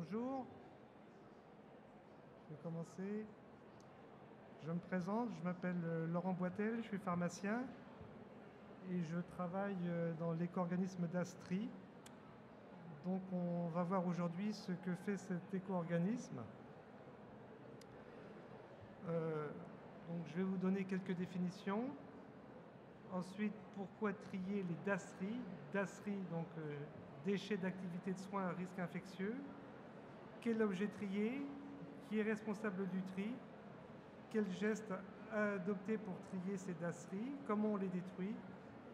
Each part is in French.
Bonjour, je vais commencer. Je me présente, je m'appelle Laurent Boitel, je suis pharmacien et je travaille dans l'éco-organisme d'Astri. Donc on va voir aujourd'hui ce que fait cet éco-organisme. Donc je vais vous donner quelques définitions. Ensuite, pourquoi trier les DASRI. DASRI, donc déchets d'activité de soins à risque infectieux. Quel objet trier? Qui est responsable du tri? Quel geste adopter pour trier ces DASRI? Comment on les détruit?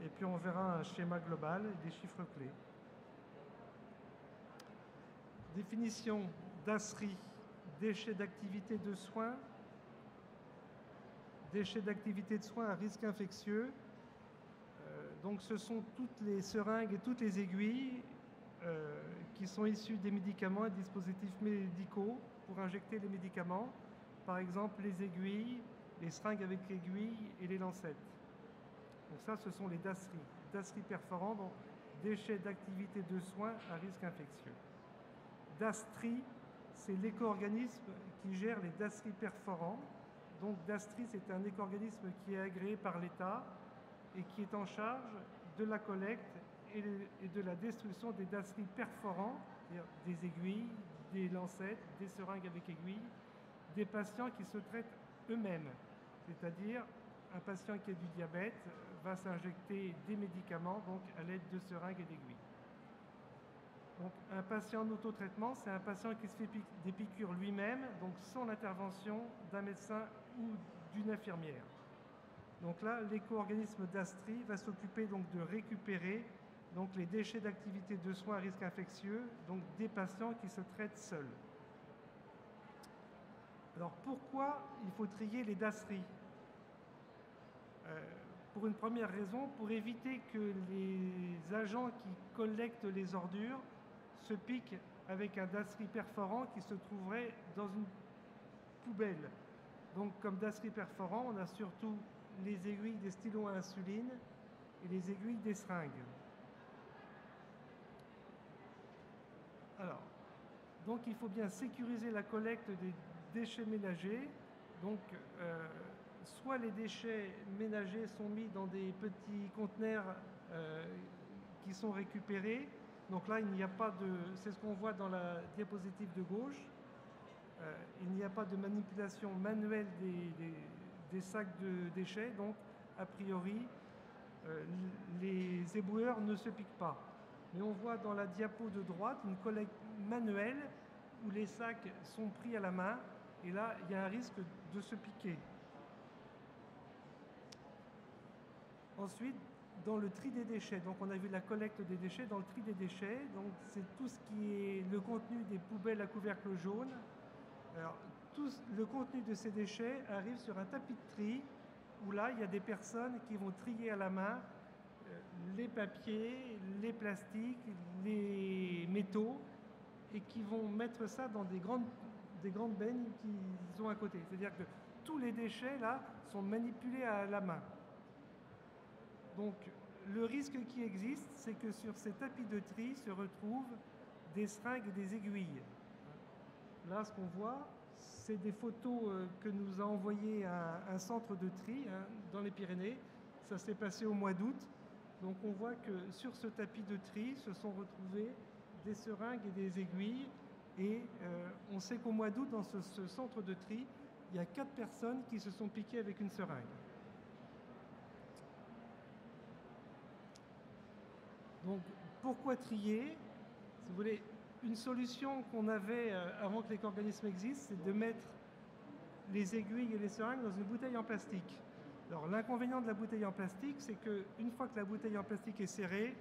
Et puis on verra un schéma global et des chiffres clés. Définition DASRI, déchets d'activité de soins. Déchets d'activité de soins à risque infectieux. Donc ce sont toutes les seringues et toutes les aiguilles qui sont issues des médicaments et dispositifs médicaux pour injecter les médicaments. Par exemple, les aiguilles, les seringues avec aiguilles et les lancettes. Donc ça, ce sont les DASRI. DASRI perforants, donc déchets d'activité de soins à risque infectieux. DASTRI, c'est l'éco-organisme qui gère les DASRI perforants. Donc DASTRI, c'est un éco-organisme qui est agréé par l'État et qui est en charge de la collecte et de la destruction des DASRI perforants, c'est-à-dire des aiguilles, des lancettes, des seringues avec aiguilles, des patients qui se traitent eux-mêmes. C'est-à-dire, un patient qui a du diabète va s'injecter des médicaments donc à l'aide de seringues et d'aiguilles. Donc, un patient en autotraitement, c'est un patient qui se fait des piqûres lui-même, donc sans l'intervention d'un médecin ou d'une infirmière. Donc là, l'éco-organisme d'Astri va s'occuper donc de récupérer donc les déchets d'activité de soins à risque infectieux, donc des patients qui se traitent seuls. Alors pourquoi il faut trier les DASRI? Pour une première raison, pour éviter que les agents qui collectent les ordures se piquent avec un DASRI perforant qui se trouverait dans une poubelle. Donc comme DASRI perforant, on a surtout les aiguilles des stylos à insuline et les aiguilles des seringues. Alors, donc il faut bien sécuriser la collecte des déchets ménagers. Donc, soit les déchets ménagers sont mis dans des petits conteneurs qui sont récupérés. Donc là, il n'y a pas de... C'est ce qu'on voit dans la diapositive de gauche. Il n'y a pas de manipulation manuelle des sacs de déchets. Donc, a priori, les éboueurs ne se piquent pas. Mais on voit dans la diapo de droite une collecte manuelle où les sacs sont pris à la main. Et là, il y a un risque de se piquer. Ensuite, dans le tri des déchets, donc on a vu la collecte des déchets, dans le tri des déchets, donc c'est tout ce qui est le contenu des poubelles à couvercle jaune. Alors, tout le contenu de ces déchets arrive sur un tapis de tri, où là, il y a des personnes qui vont trier à la main les papiers, les plastiques, les métaux, et qui vont mettre ça dans des grandes bennes qu'ils ont à côté. C'est-à-dire que tous les déchets, là, sont manipulés à la main. Donc, le risque qui existe, c'est que sur ces tapis de tri se retrouvent des seringues et des aiguilles. Là, ce qu'on voit, c'est des photos que nous a envoyées un centre de tri dans les Pyrénées. Ça s'est passé au mois d'août. Donc, on voit que sur ce tapis de tri se sont retrouvées des seringues et des aiguilles. Et on sait qu'au mois d'août, dans ce centre de tri, il y a 4 personnes qui se sont piquées avec une seringue. Donc, pourquoi trier? Si vous voulez, une solution qu'on avait avant que l'éco-organisme existe, c'est de mettre les aiguilles et les seringues dans une bouteille en plastique. Alors, l'inconvénient de la bouteille en plastique, c'est qu'une fois que la bouteille en plastique est serrée,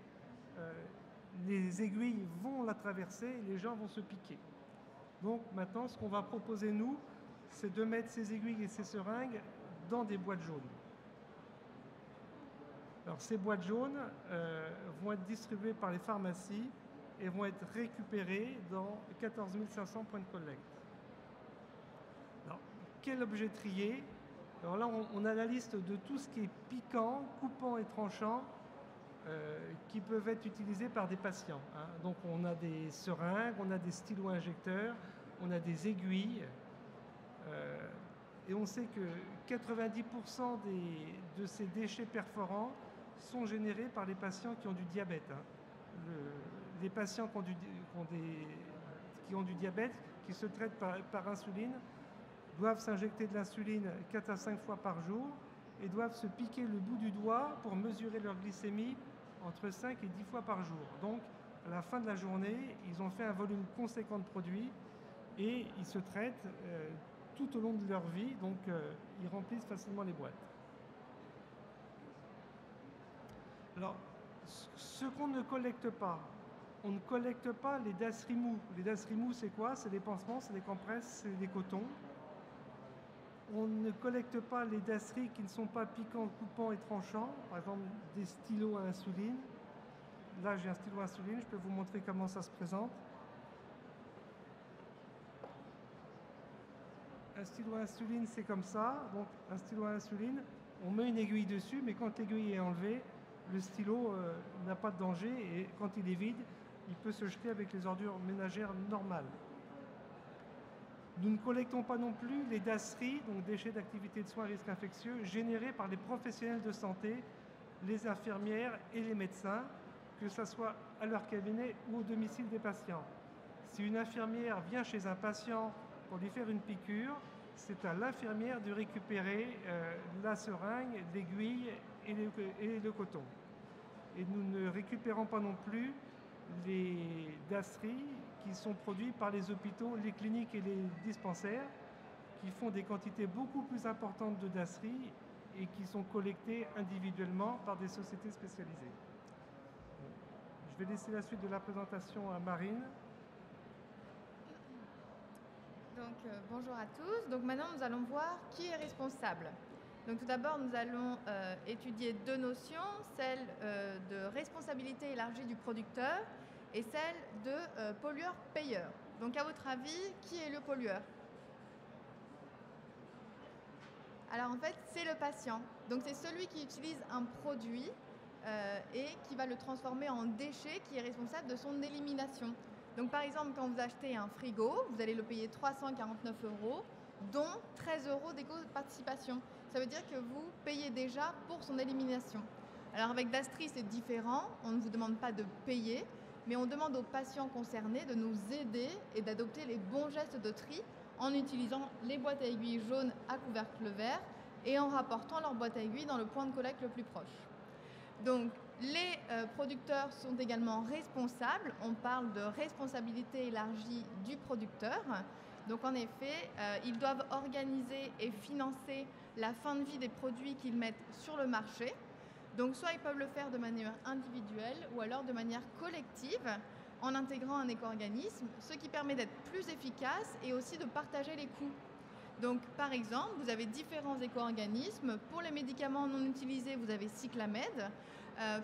les aiguilles vont la traverser et les gens vont se piquer. Donc, maintenant, ce qu'on va proposer, nous, c'est de mettre ces aiguilles et ces seringues dans des boîtes jaunes. Alors, ces boîtes jaunes vont être distribuées par les pharmacies et vont être récupérées dans 14 500 points de collecte. Alors, quel objet trier? Alors là, on a la liste de tout ce qui est piquant, coupant et tranchant. qui peuvent être utilisés par des patients, hein. Donc on a des seringues, on a des stylos injecteurs, on a des aiguilles, et on sait que 90% de ces déchets perforants sont générés par les patients qui ont du diabète, hein. Les patients qui ont du diabète, qui se traitent par insuline, doivent s'injecter de l'insuline 4 à 5 fois par jour et doivent se piquer le bout du doigt pour mesurer leur glycémie entre 5 et 10 fois par jour. Donc, à la fin de la journée, ils ont fait un volume conséquent de produits et ils se traitent tout au long de leur vie, donc ils remplissent facilement les boîtes. Alors, ce qu'on ne collecte pas, on ne collecte pas les dasseries mous. Les dasseries mous, c'est quoi? C'est des pansements, c'est des compresses, c'est des cotons. On ne collecte pas les dasseries qui ne sont pas piquants, coupants et tranchants, par exemple des stylos à insuline. Là, j'ai un stylo à insuline, je peux vous montrer comment ça se présente. Un stylo à insuline, c'est comme ça. Donc, un stylo à insuline, on met une aiguille dessus, mais quand l'aiguille est enlevée, le stylo n'a pas de danger et quand il est vide, il peut se jeter avec les ordures ménagères normales. Nous ne collectons pas non plus les dasseries, donc déchets d'activité de soins à risque infectieux, générés par les professionnels de santé, les infirmières et les médecins, que ce soit à leur cabinet ou au domicile des patients. Si une infirmière vient chez un patient pour lui faire une piqûre, c'est à l'infirmière de récupérer la seringue, l'aiguille et le coton. Et nous ne récupérons pas non plus les dasseries qui sont produits par les hôpitaux, les cliniques et les dispensaires, qui font des quantités beaucoup plus importantes de dasseries et qui sont collectées individuellement par des sociétés spécialisées. Je vais laisser la suite de la présentation à Marine. Donc, bonjour à tous. Donc maintenant, nous allons voir qui est responsable. Donc tout d'abord, nous allons étudier deux notions, celle de responsabilité élargie du producteur et celle de pollueur-payeur. Donc à votre avis, qui est le pollueur? Alors en fait, c'est le patient. Donc c'est celui qui utilise un produit et qui va le transformer en déchet, qui est responsable de son élimination. Donc par exemple, quand vous achetez un frigo, vous allez le payer 349 €, dont 13 € d'éco-participation. Ça veut dire que vous payez déjà pour son élimination. Alors avec Dastri, c'est différent. On ne vous demande pas de payer, mais on demande aux patients concernés de nous aider et d'adopter les bons gestes de tri en utilisant les boîtes à aiguilles jaunes à couvercle vert et en rapportant leur boîte à aiguilles dans le point de collecte le plus proche. Donc, les producteurs sont également responsables. On parle de responsabilité élargie du producteur. Donc, en effet, ils doivent organiser et financer la fin de vie des produits qu'ils mettent sur le marché. Donc, soit ils peuvent le faire de manière individuelle ou alors de manière collective en intégrant un éco-organisme, ce qui permet d'être plus efficace et aussi de partager les coûts. Donc, par exemple, vous avez différents éco-organismes. Pour les médicaments non utilisés, vous avez Cyclamed.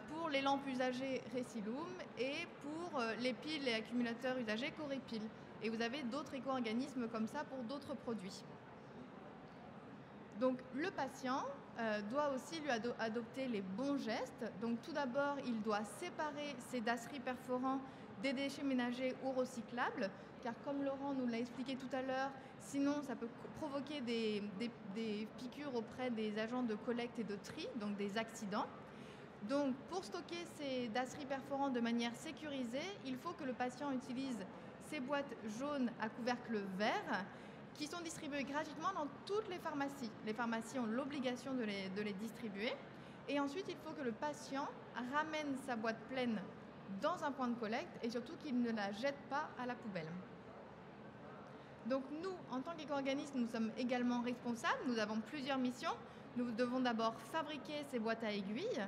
Pour les lampes usagées, Recilum. Et pour les piles et accumulateurs usagés, Corépil. Et vous avez d'autres éco-organismes comme ça pour d'autres produits. Donc, le patient doit aussi lui adopter les bons gestes. Donc, tout d'abord, il doit séparer ses dasseries perforants des déchets ménagers ou recyclables, car comme Laurent nous l'a expliqué tout à l'heure, sinon ça peut provoquer des piqûres auprès des agents de collecte et de tri, donc des accidents. Donc pour stocker ces dasseries perforants de manière sécurisée, il faut que le patient utilise ces boîtes jaunes à couvercle vert qui sont distribuées gratuitement dans toutes les pharmacies. Les pharmacies ont l'obligation de les distribuer. Et ensuite, il faut que le patient ramène sa boîte pleine dans un point de collecte et surtout qu'il ne la jette pas à la poubelle. Donc nous, en tant qu'éco-organisme, nous sommes également responsables. Nous avons plusieurs missions. Nous devons d'abord fabriquer ces boîtes à aiguilles,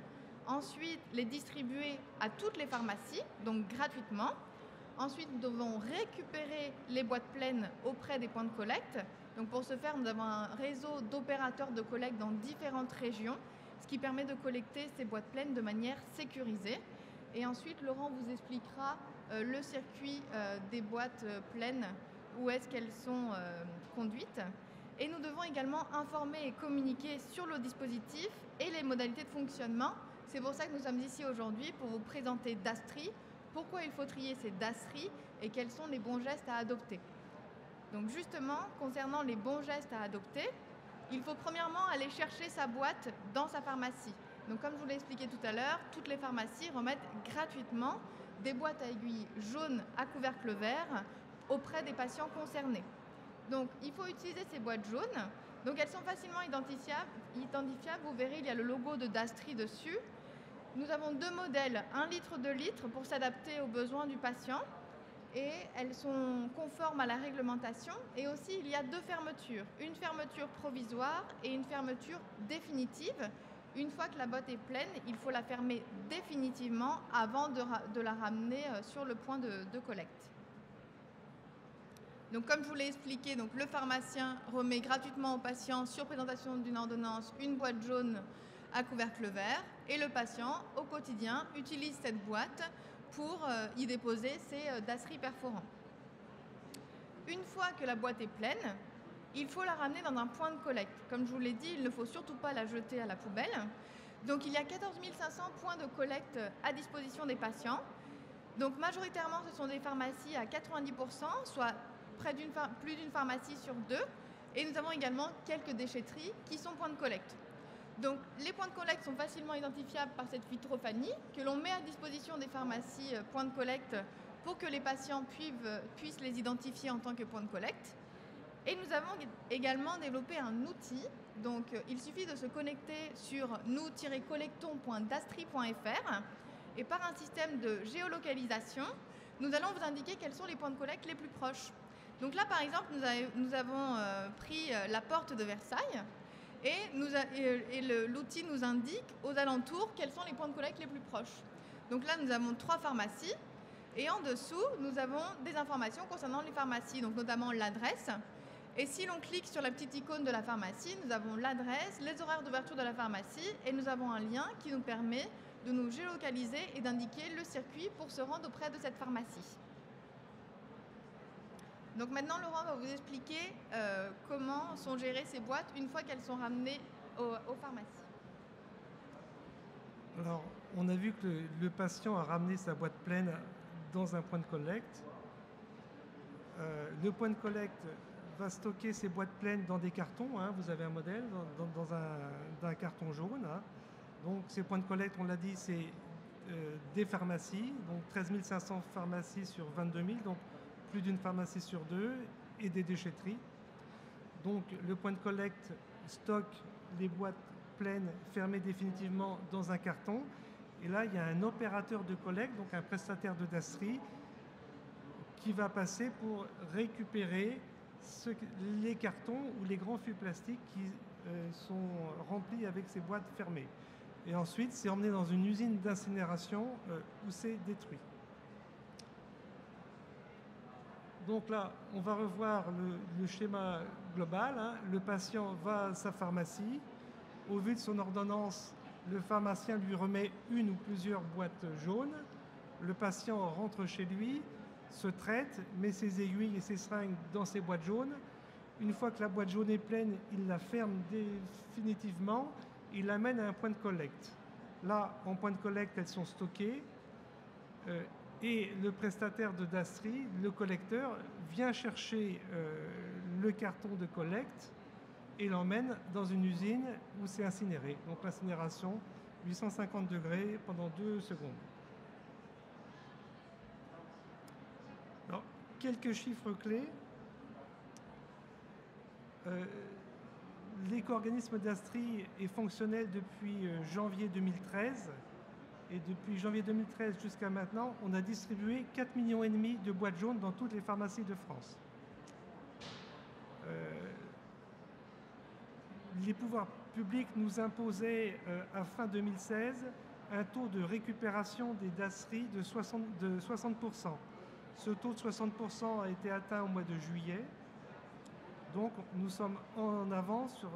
ensuite les distribuer à toutes les pharmacies, donc gratuitement. Ensuite, nous devons récupérer les boîtes pleines auprès des points de collecte. Donc pour ce faire, nous avons un réseau d'opérateurs de collecte dans différentes régions, ce qui permet de collecter ces boîtes pleines de manière sécurisée. Et ensuite, Laurent vous expliquera le circuit des boîtes pleines, où est-ce qu'elles sont conduites. Et nous devons également informer et communiquer sur le dispositif et les modalités de fonctionnement, C'est pour ça que nous sommes ici aujourd'hui pour vous présenter Dastri, pourquoi il faut trier ces Dastri et quels sont les bons gestes à adopter. Donc justement, concernant les bons gestes à adopter, il faut premièrement aller chercher sa boîte dans sa pharmacie. Donc comme je vous l'ai expliqué tout à l'heure, toutes les pharmacies remettent gratuitement des boîtes à aiguilles jaunes à couvercle vert auprès des patients concernés. Donc il faut utiliser ces boîtes jaunes. Donc elles sont facilement identifiables. Vous verrez, il y a le logo de Dastri dessus. Nous avons deux modèles, 1 litre, 2 litres, pour s'adapter aux besoins du patient. Et elles sont conformes à la réglementation. Et aussi, il y a deux fermetures. Une fermeture provisoire et une fermeture définitive. Une fois que la boîte est pleine, il faut la fermer définitivement avant de la ramener sur le point de collecte. Donc, comme je vous l'ai expliqué, donc, le pharmacien remet gratuitement au patient, sur présentation d'une ordonnance, une boîte jaune à couvercle vert. Et le patient, au quotidien, utilise cette boîte pour y déposer ses Dastri perforants. Une fois que la boîte est pleine, il faut la ramener dans un point de collecte. Comme je vous l'ai dit, il ne faut surtout pas la jeter à la poubelle. Donc, il y a 14 500 points de collecte à disposition des patients. Donc, majoritairement, ce sont des pharmacies à 90%, soit plus d'une pharmacie sur deux. Et nous avons également quelques déchetteries qui sont points de collecte. Donc, les points de collecte sont facilement identifiables par cette vitrophanie que l'on met à disposition des pharmacies points de collecte pour que les patients puissent les identifier en tant que points de collecte. Et nous avons également développé un outil. Donc, il suffit de se connecter sur nous-collectons.dastri.fr et par un système de géolocalisation, nous allons vous indiquer quels sont les points de collecte les plus proches. Donc là, par exemple, nous avons pris la porte de Versailles et l'outil nous indique aux alentours quels sont les points de collecte les plus proches. Donc là, nous avons 3 pharmacies et en dessous, nous avons des informations concernant les pharmacies, donc notamment l'adresse. Et si l'on clique sur la petite icône de la pharmacie, nous avons l'adresse, les horaires d'ouverture de la pharmacie et nous avons un lien qui nous permet de nous géolocaliser et d'indiquer le circuit pour se rendre auprès de cette pharmacie. Donc maintenant, Laurent va vous expliquer comment sont gérées ces boîtes une fois qu'elles sont ramenées aux pharmacies. Alors, on a vu que le patient a ramené sa boîte pleine dans un point de collecte. Le point de collecte va stocker ces boîtes pleines dans des cartons. Hein, vous avez un modèle dans un carton jaune. Hein. Donc, ces points de collecte, on l'a dit, c'est des pharmacies. Donc, 13 500 pharmacies sur 22 000. Donc, plus d'une pharmacie sur 2 et des déchetteries. Donc le point de collecte stocke les boîtes pleines fermées définitivement dans un carton. Et là, il y a un opérateur de collecte, donc un prestataire de Dastri, qui va passer pour récupérer les cartons ou les grands fûts plastiques qui sont remplis avec ces boîtes fermées. Et ensuite, c'est emmené dans une usine d'incinération où c'est détruit. Donc là, on va revoir le schéma global. Hein. Le patient va à sa pharmacie. Au vu de son ordonnance, le pharmacien lui remet une ou plusieurs boîtes jaunes. Le patient rentre chez lui, se traite, met ses aiguilles et ses seringues dans ses boîtes jaunes. Une fois que la boîte jaune est pleine, il la ferme définitivement. Il l'amène à un point de collecte. Là, en point de collecte, elles sont stockées. Et le prestataire de Dastri, le collecteur, vient chercher le carton de collecte et l'emmène dans une usine où c'est incinéré. Donc l'incinération, 850 degrés pendant 2 secondes. Alors, quelques chiffres clés. L'éco-organisme Dastri est fonctionnel depuis janvier 2013. Et depuis janvier 2013 jusqu'à maintenant, on a distribué 4,5 millions de boîtes jaunes dans toutes les pharmacies de France. Les pouvoirs publics nous imposaient à fin 2016 un taux de récupération des Dastri de 60%. Ce taux de 60% a été atteint au mois de juillet. Donc nous sommes en avance sur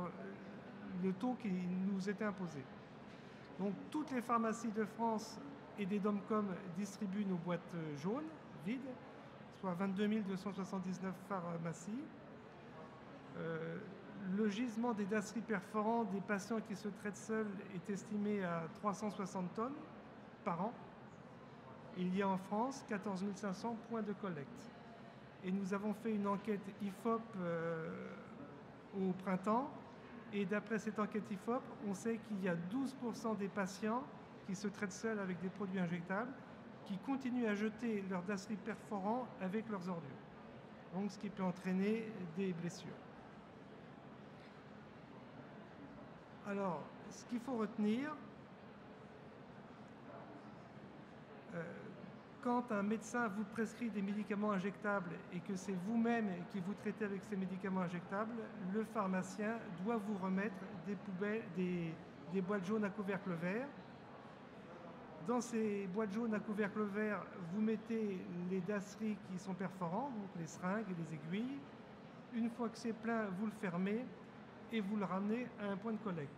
le taux qui nous était imposé. Donc toutes les pharmacies de France et des DOMCOM distribuent nos boîtes jaunes, vides, soit 22 279 pharmacies. Le gisement des dasseries perforants des patients qui se traitent seuls est estimé à 360 tonnes par an. Il y a en France 14 500 points de collecte. Et nous avons fait une enquête IFOP au printemps. Et d'après cette enquête IFOP, on sait qu'il y a 12% des patients qui se traitent seuls avec des produits injectables qui continuent à jeter leurs dasseries perforants avec leurs ordures. Donc, ce qui peut entraîner des blessures. Alors, ce qu'il faut retenir, quand un médecin vous prescrit des médicaments injectables et que c'est vous-même qui vous traitez avec ces médicaments injectables, le pharmacien doit vous remettre des boîtes jaunes à couvercle vert. Dans ces boîtes jaunes à couvercle vert, vous mettez les dasseries qui sont perforants, donc les seringues et les aiguilles. Une fois que c'est plein, vous le fermez et vous le ramenez à un point de collecte.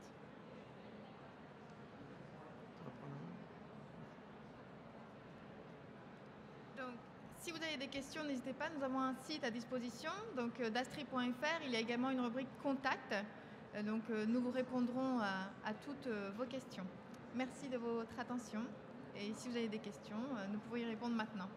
Donc, si vous avez des questions, n'hésitez pas. Nous avons un site à disposition, donc dastri.fr. Il y a également une rubrique contact. Donc, nous vous répondrons à toutes vos questions. Merci de votre attention. Et si vous avez des questions, nous pouvons y répondre maintenant.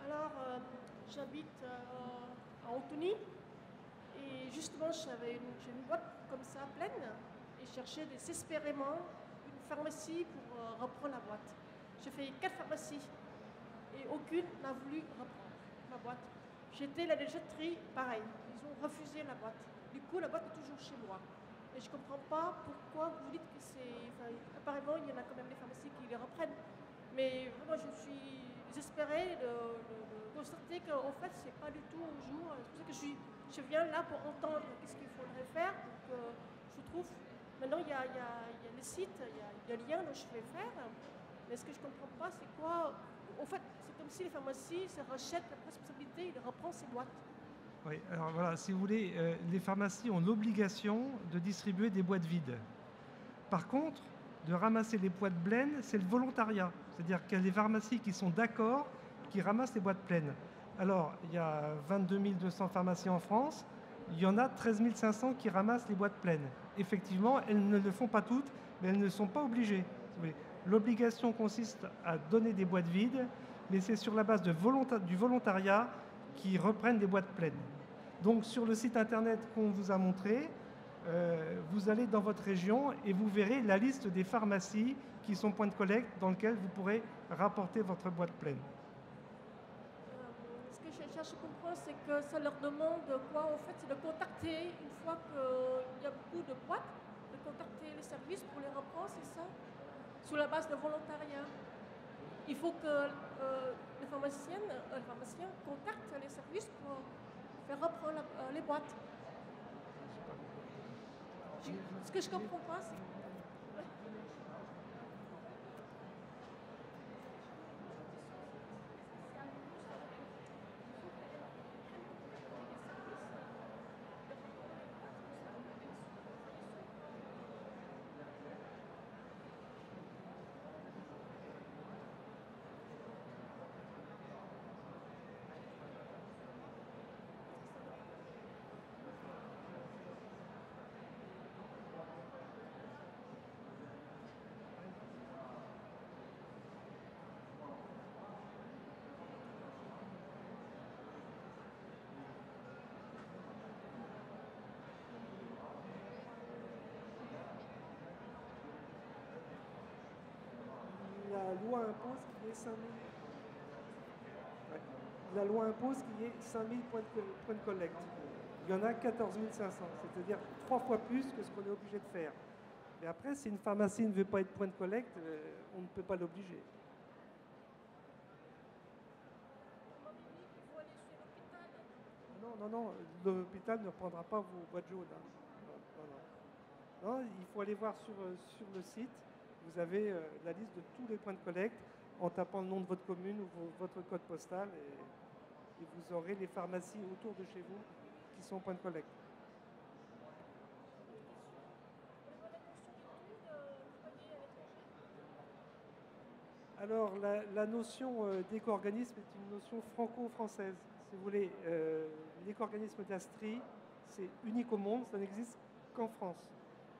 Alors, j'habite à Antony et justement j'ai une boîte comme ça pleine et je cherchais désespérément une pharmacie pour reprendre la boîte. J'ai fait 4 pharmacies et aucune n'a voulu reprendre ma boîte. J'étais la déchetterie, pareil, ils ont refusé la boîte. Du coup, la boîte est toujours chez moi. Et je ne comprends pas pourquoi vous dites que c'est... Enfin, apparemment, il y en a quand même des pharmacies qui les reprennent. Mais vraiment, je suis désespérée de constater qu'en fait, c'est pas du tout au jour. C'est pour ça que je viens là pour entendre qu'est-ce qu'il faudrait faire. Donc, je trouve, maintenant, il y a les sites, il y a le lien dont je vais faire. Mais ce que je ne comprends pas, c'est quoi... En fait, c'est comme si les pharmacies se rachètent la responsabilité et de reprendre ces boîtes. Oui, alors voilà, si vous voulez, les pharmacies ont l'obligation de distribuer des boîtes vides. Par contre, de ramasser les boîtes pleines, c'est le volontariat. C'est-à-dire qu'il y a des pharmacies qui sont d'accord, qui ramassent les boîtes pleines. Alors, il y a 22 200 pharmacies en France, il y en a 13 500 qui ramassent les boîtes pleines. Effectivement, elles ne le font pas toutes, mais elles ne sont pas obligées. L'obligation consiste à donner des boîtes vides, mais c'est sur la base du volontariat qui reprennent des boîtes pleines. Donc, sur le site internet qu'on vous a montré, vous allez dans votre région et vous verrez la liste des pharmacies qui sont points de collecte dans lesquels vous pourrez rapporter votre boîte pleine. Ce que je cherche à comprendre, c'est que ça leur demande quoi? En fait, c'est de contacter, une fois qu'il y a beaucoup de boîtes, de contacter les services pour les reprendre, c'est ça? Sous la base de volontariat. Il faut que les pharmaciens contactent les services pour faire reprendre les boîtes. Ce que je ne comprends pas, c'est... La loi impose qu'il y ait 5 000... Ouais. La loi impose qu'il y ait 5 000 points de collecte. Il y en a 14 500, c'est-à-dire 3 fois plus que ce qu'on est obligé de faire. Mais après, si une pharmacie ne veut pas être point de collecte, on ne peut pas l'obliger. Non, l'hôpital ne reprendra pas vos boîtes jaunes. Non, il faut aller voir sur le site. Vous avez la liste de tous les points de collecte en tapant le nom de votre commune ou votre code postal et vous aurez les pharmacies autour de chez vous qui sont au point de collecte. Alors, la notion d'éco-organisme est une notion franco-française. Si vous voulez, l'éco-organisme d'Astri, c'est unique au monde, ça n'existe qu'en France.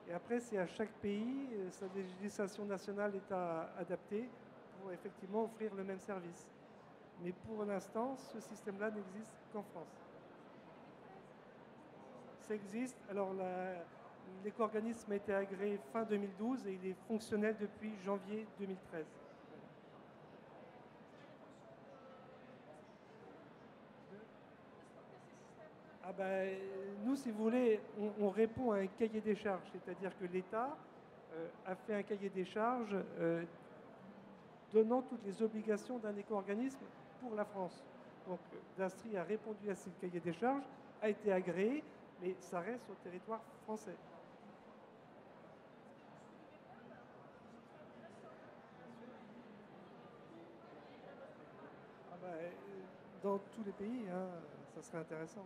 Et après, c'est à chaque pays, sa législation nationale est à adapter pour effectivement offrir le même service. Mais pour l'instant, ce système-là n'existe qu'en France. Ça existe. Alors, l'éco-organisme a été agréé fin 2012 et il est fonctionnel depuis janvier 2013. Ah ben, nous, si vous voulez, on répond à un cahier des charges, c'est-à-dire que l'État a fait un cahier des charges donnant toutes les obligations d'un éco-organisme pour la France. Donc, Dastri a répondu à ce cahier des charges, a été agréé, mais ça reste au territoire français. Ah ben, dans tous les pays, hein, ça serait intéressant.